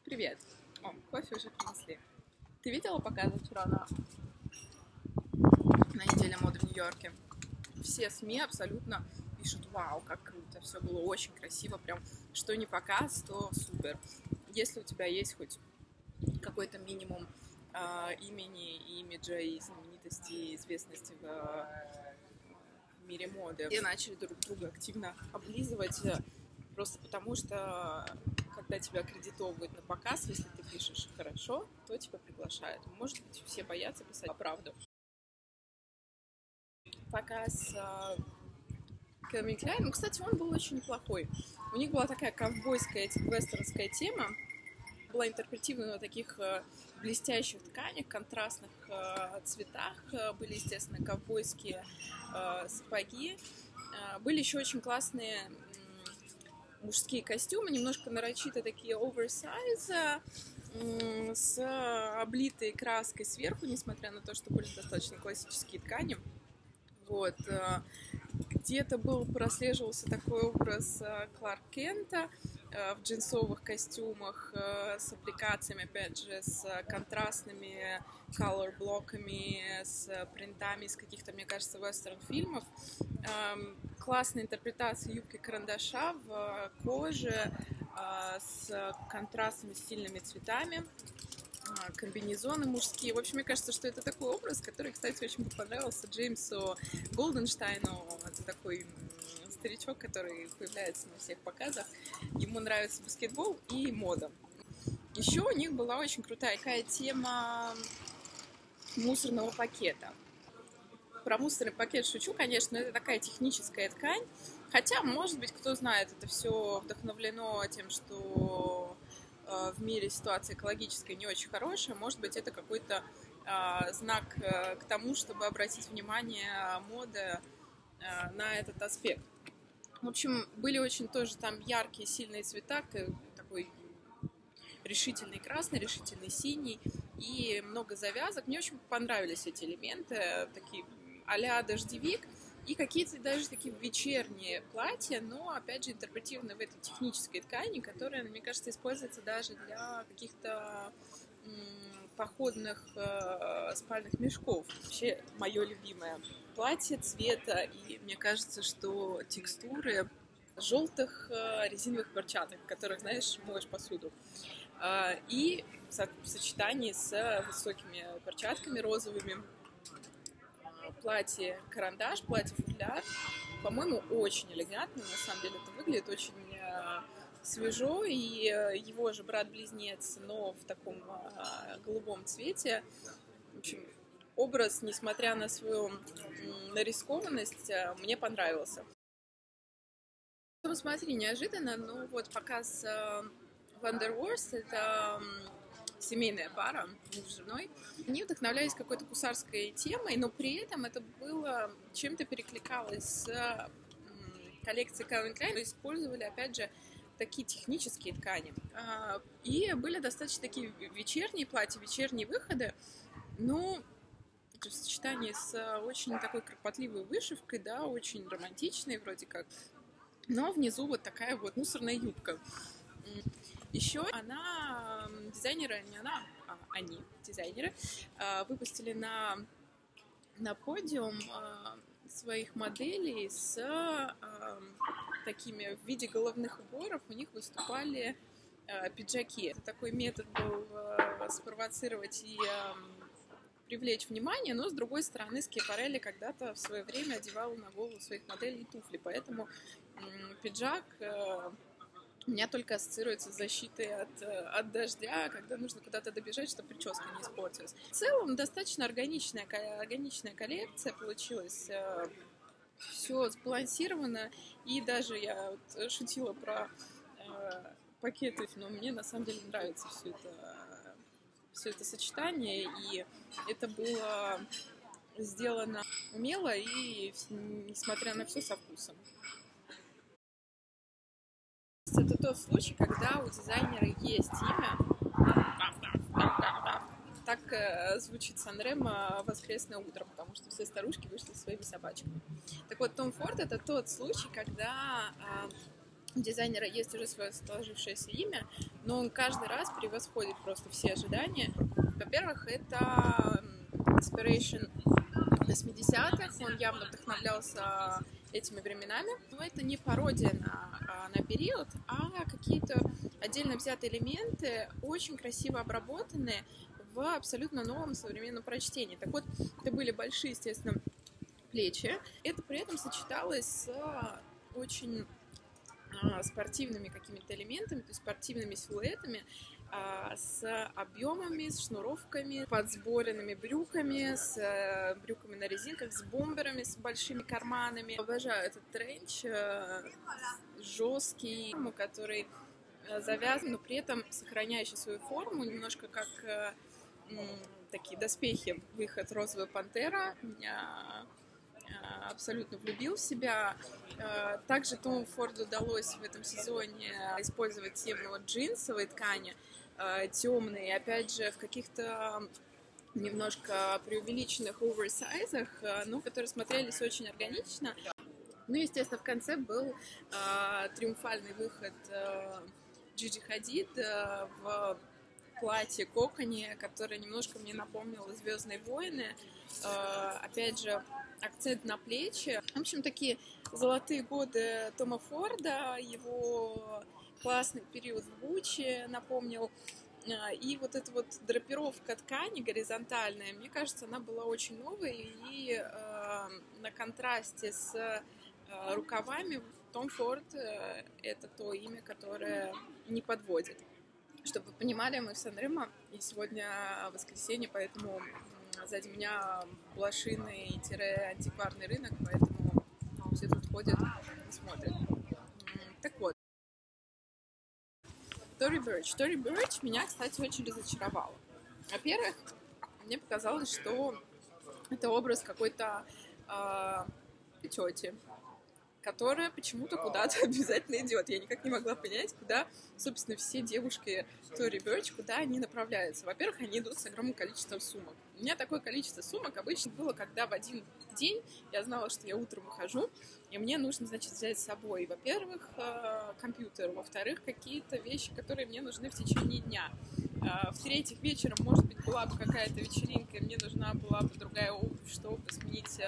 Привет. О, кофе уже принесли. Ты видела показы вчера на неделе моды в Нью-Йорке? Все СМИ абсолютно пишут: вау, как круто, все было очень красиво, прям что не показ, то супер. Если у тебя есть хоть какой-то минимум имени, имиджа и знаменитости, и известности в мире моды, все начали друг друга активно облизывать, просто потому что когда тебя аккредитовывают на показ, если ты пишешь хорошо, то тебя приглашают. Может быть, все боятся писать правду. Показ Calvin Klein, ну, кстати, он был очень неплохой. У них была такая ковбойская, вестернская тема, была интерпретирована на таких блестящих тканях, контрастных цветах. Были, естественно, ковбойские сапоги. Были еще очень классные мужские костюмы, немножко нарочито такие оверсайз, с облитой краской сверху, несмотря на то, что были достаточно классические ткани. Вот. Где-то прослеживался такой образ Кларк Кента в джинсовых костюмах с аппликациями, опять же, с контрастными колор-блоками, с принтами из каких-то, мне кажется, вестерн-фильмов. Классная интерпретация юбки-карандаша в коже с контрастными стильными цветами, комбинезоны мужские. В общем, мне кажется, что это такой образ, который, кстати, очень понравился Джеймсу Голденштайну. Это такой старичок, который появляется на всех показах. Ему нравится баскетбол и мода. Еще у них была очень крутая такая тема мусорного пакета. Про мусорный пакет шучу, конечно, но это такая техническая ткань. Хотя, может быть, кто знает, это все вдохновлено тем, что в мире ситуация экологическая не очень хорошая. Может быть, это какой-то знак к тому, чтобы обратить внимание моды на этот аспект. В общем, были очень тоже там яркие, сильные цвета, такой решительный красный, решительный синий и много завязок. Мне очень понравились эти элементы, такие а-ля дождевик, и какие-то даже такие вечерние платья, но, опять же, интерпретированы в этой технической ткани, которая, мне кажется, используется даже для каких-то походных спальных мешков. Вообще, мое любимое платье цвета, и мне кажется, что текстуры желтых резиновых перчаток, в которых, знаешь, моешь посуду. И в сочетании с высокими перчатками розовыми. Платье-карандаш, платье-футляр, по-моему, очень элегантно, на самом деле это выглядит очень свежо, и его же брат-близнец, но в таком голубом цвете. В общем, образ, несмотря на свою нарискованность, мне понравился. Ну, смотри, неожиданно, но вот показ Wonderworst, это семейная пара, муж с женой, они вдохновлялись какой-то гусарской темой, но при этом это было чем-то перекликалось с коллекцией Calvin Klein, использовали, опять же, такие технические ткани. И были достаточно такие вечерние платья, вечерние выходы, но в сочетании с очень такой кропотливой вышивкой, да, очень романтичной вроде как, но внизу вот такая вот мусорная юбка. Еще дизайнеры, не она, а они, дизайнеры, выпустили на подиум своих моделей с такими в виде головных уборов. У них выступали пиджаки. Это такой метод был спровоцировать и привлечь внимание, но, с другой стороны, Скиапарелли когда-то в свое время одевал на голову своих моделей туфли, поэтому пиджак у меня только ассоциируется с защитой от дождя, когда нужно куда-то добежать, чтобы прическа не испортилась. В целом, достаточно органичная коллекция получилась. Все сбалансировано. И даже я вот шутила про пакеты, но мне на самом деле нравится все это сочетание. И это было сделано умело и, несмотря на все, со вкусом. Это тот случай, когда у дизайнера есть имя. Так звучит Сан-Ремо «Воскресное утро», потому что все старушки вышли своими собачками. Так вот, Том Форд — это тот случай, когда у дизайнера есть уже свое сложившееся имя, но он каждый раз превосходит просто все ожидания. Во-первых, это Inspiration 80-х, он явно вдохновлялся этими временами, но это не пародия на период, а какие-то отдельно взятые элементы, очень красиво обработанные в абсолютно новом современном прочтении. Так вот, это были большие, естественно, плечи. Это при этом сочеталось с очень спортивными какими-то элементами, то есть спортивными силуэтами, с объемами, с шнуровками, подсборенными брюками, с брюками на резинках, с бомберами, с большими карманами. Обожаю этот тренч, жесткий, который завязан, но при этом сохраняющий свою форму, немножко как такие доспехи, выход «Розовая пантера». Меня абсолютно влюбил в себя. Также Тому Форду удалось в этом сезоне использовать тему джинсовой ткани, темные, опять же, в каких-то немножко преувеличенных оверсайзах, но которые смотрелись очень органично. Ну, естественно, в конце был триумфальный выход Джиджи Хадид в платье коконе, которое немножко мне напомнило «Звездные войны». Опять же, акцент на плечи. В общем, такие золотые годы Тома Форда, его классный период в Гуччи напомнил. И вот эта вот драпировка ткани горизонтальная, мне кажется, она была очень новой. И на контрасте с рукавами Том Форд — это то имя, которое не подводит. Чтобы вы понимали, мы в Сан-Ремо, и сегодня воскресенье, поэтому сзади меня блошиный-антикварный рынок, поэтому все тут ходят и смотрят. Так вот, Tory Burch меня, кстати, очень разочаровала. Во-первых, мне показалось, что это образ какой-то тети, которая почему-то куда-то обязательно идет. Я никак не могла понять, куда, собственно, все девушки Tory Burch, куда они направляются. Во-первых, они идут с огромным количеством сумок. У меня такое количество сумок обычно было, когда в один день я знала, что я утром выхожу, и мне нужно, значит, взять с собой, во-первых, компьютер, во-вторых, какие-то вещи, которые мне нужны в течение дня. В-третьих, вечером, может быть, была бы какая-то вечеринка, и мне нужна была бы другая обувь, чтобы сменить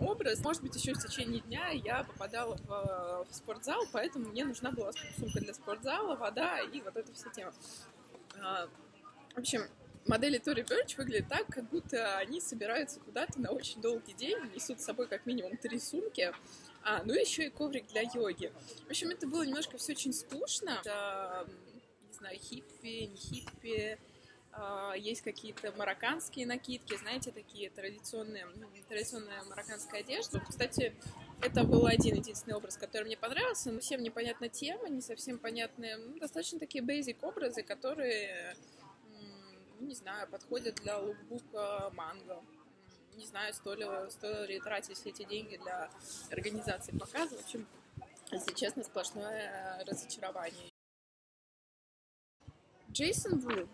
образ. Может быть, еще в течение дня я попадала в спортзал, поэтому мне нужна была сумка для спортзала, вода и вот эта вся тема. В общем, модели Tory Burch выглядят так, как будто они собираются куда-то на очень долгий день, несут с собой как минимум 3 сумки, ну еще и коврик для йоги. В общем, это было немножко все очень скучно. Не знаю, хиппи, не хиппи. Есть какие-то марокканские накидки, знаете, такие традиционная марокканская одежда. Кстати, это был один-единственный образ, который мне понравился, но всем непонятна тема, не совсем понятные, достаточно такие basic образы, которые, не знаю, подходят для лукбука манго. Не знаю, стоило ли тратить все эти деньги для организации показа. В общем, если честно, сплошное разочарование. Джейсон Ву.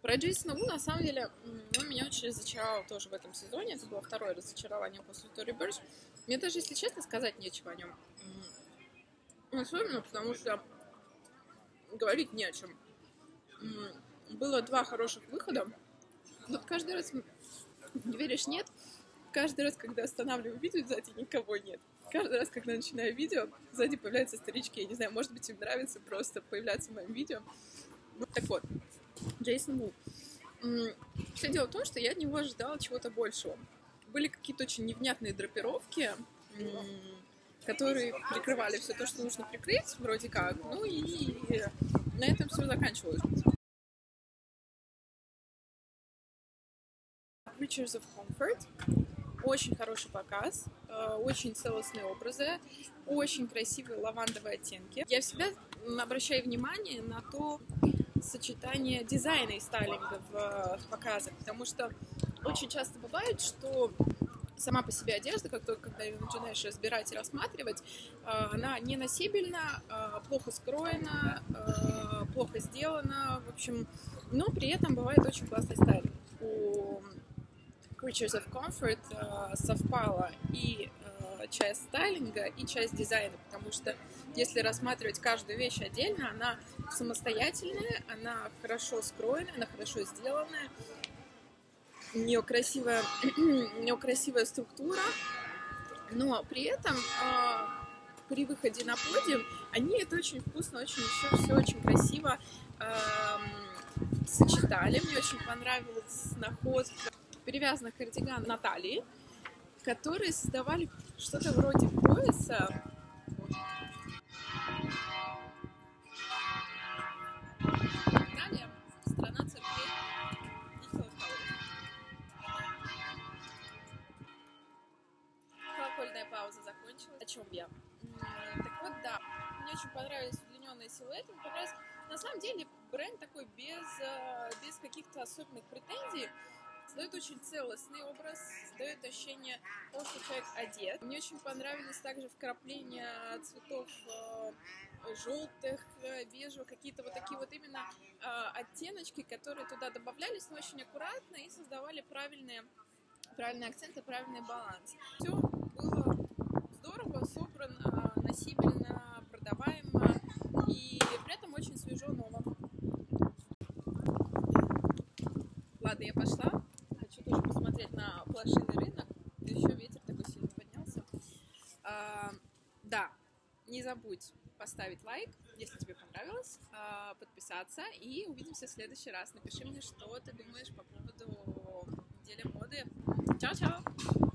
Про Джейсона Ву, на самом деле, он меня очень разочаровал тоже в этом сезоне. Это было второе разочарование после Tory Burch. Мне даже, если честно, сказать нечего о нем. Особенно, потому что говорить не о чем. Было 2 хороших выхода. Вот каждый раз, не веришь, нет. Каждый раз, когда останавливаю видео, сзади никого нет. Каждый раз, когда начинаю видео, сзади появляются старички. Я не знаю, может быть, им нравится просто появляться в моем видео. Вот так вот. Джейсон Ву. Все дело в том, что я от него ожидала чего-то большего. Были какие-то очень невнятные драпировки, которые прикрывали все то, что нужно прикрыть, вроде как. Ну и на этом все заканчивалось. Creatures of Comfort. Очень хороший показ, очень целостные образы, очень красивые лавандовые оттенки. Я всегда обращаю внимание на то сочетание дизайна и стайлинга в показах, потому что очень часто бывает, что сама по себе одежда, как только когда ее начинаешь разбирать и рассматривать, она не носибельна, плохо скроена, плохо сделана, в общем, но при этом бывает очень классный стайлинг. У Creatures of Comfort совпало и часть стайлинга и часть дизайна, потому что если рассматривать каждую вещь отдельно, она самостоятельная, она хорошо скроенная, она хорошо сделанная, у нее красивая структура, но при этом при выходе на подиум они это очень вкусно, очень еще все очень красиво сочетали. Мне очень понравилась находка перевязанных кардиганов на талии, которые создавали что-то вроде пояса. Италия — страна церквей и колоколов. Колокольная пауза закончилась. О чем я? Так вот, да, мне очень понравились удлиненные силуэты. Мне понравилось. На самом деле бренд такой без каких-то особенных претензий. Создает очень целостный образ, создает ощущение того, что человек одет. Мне очень понравились также вкрапления цветов желтых, бежевых, какие-то вот такие вот именно оттеночки, которые туда добавлялись, но очень аккуратно и создавали правильные акценты, правильный баланс. Все было здорово, собрано, носибельно, продаваемо и при этом очень свежо, ново. Ладно, я пошла. Хочу тоже посмотреть на блошиный рынок. Еще ветер такой сильно поднялся. Да, не забудь поставить лайк, если тебе понравилось, подписаться, и увидимся в следующий раз. Напиши мне, что ты думаешь по поводу недели моды. Чао-чао!